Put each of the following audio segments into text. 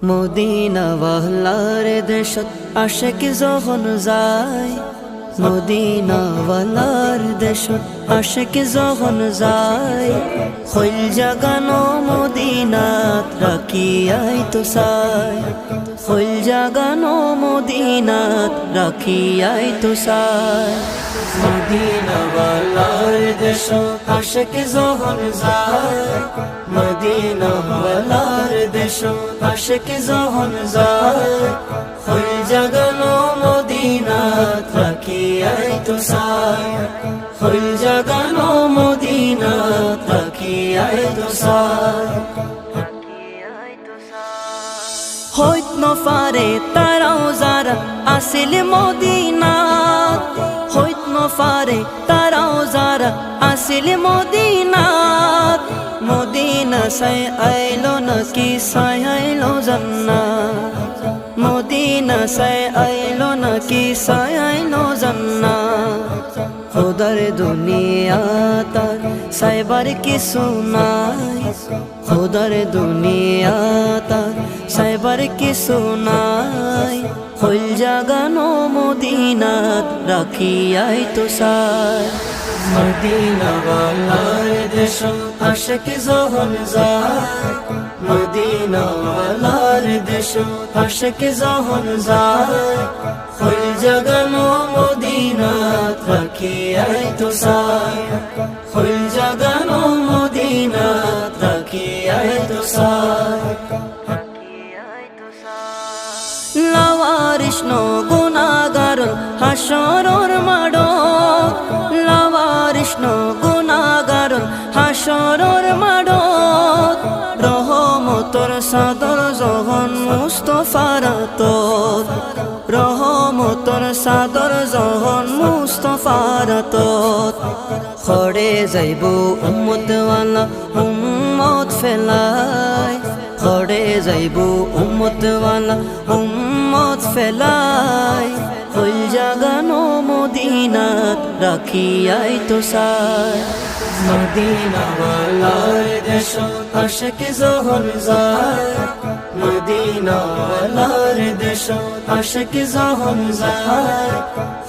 Medina ওয়ালার দেশত আশেক যখন যায়, মদিনা ওয়ালার দেশত আশেক যখন যায়, হইল জাগানো মদিনাত রাখিয়াই তো চাই, হইল জাগানো মদিনাত রাখিয়াই তো চাই। মদিনা ওয়ালার দেশত আশেক যখন যায়, মদিনা ওয়ালার দেশত আশেক যখন যায়, হইল জাগানো মদিনাত রাখিয়াই তো চাই, হইল জাগানো মদিনাত রাখিয়াই তো চাই। হইত নফারে তারাও যারা আসিল মদিনাত, হইত নফারে তারাও যারা আসিল মদিনাত, মদিনা সাই আইলো নাকি সাই আইলো জান্নাত, মদিনা সাই আইলো নাকি সাই আইলো জান্নাত। খোদার দুনিয়া তার সাইবার কিছু নাই, খোদার দুনিয়া তার সাইবার কিছু নাই, হইল জাগানো মদিনাত রাখিয়াই তো চাই। মদিনা ওয়ালার দেশত আশেক যখন যায়, মদিনা ওয়ালার দেশত আশেক যখন যায়, হইল জাগানো মদিনাত রাখিয়াই তো চাই, হইল জাগানো মদিনাত রাখিয়াই তো চাই। লাওয়ারিস নো গুনাহগার হাসরের মাঠত, লাওয়ারিস নো গুনাহগার হাসরের মাঠত, রহমতর চাদর যখন মুস্তাফার হাতত, রহমতর চাদর যখন মুস্তাফার হাতত, খড়ে যাইব উম্মতওয়ালা উম্মত ফেলাই, খড়ে যাইব উম্মতওয়ালা উম্মত ফেলাই, হইল জাগানো মদিনাত রাখিয়াই তো চাই। মদিনা ওয়ালার দেশত আশেক যখন যায়, মদিনা ওয়ালার দেশত আশেক যখন যায়,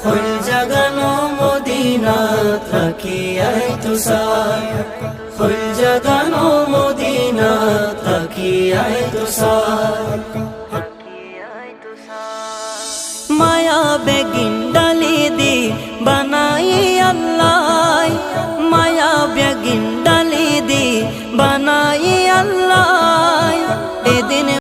হইল জাগানো মদিনাত রাখিয়াই তো চাই, হইল জাগানো মদিনাত রাখিয়াই তো চাই। মায়া বেগিন ডালি দি বানাই আল্লাহ, মায়া বেগিন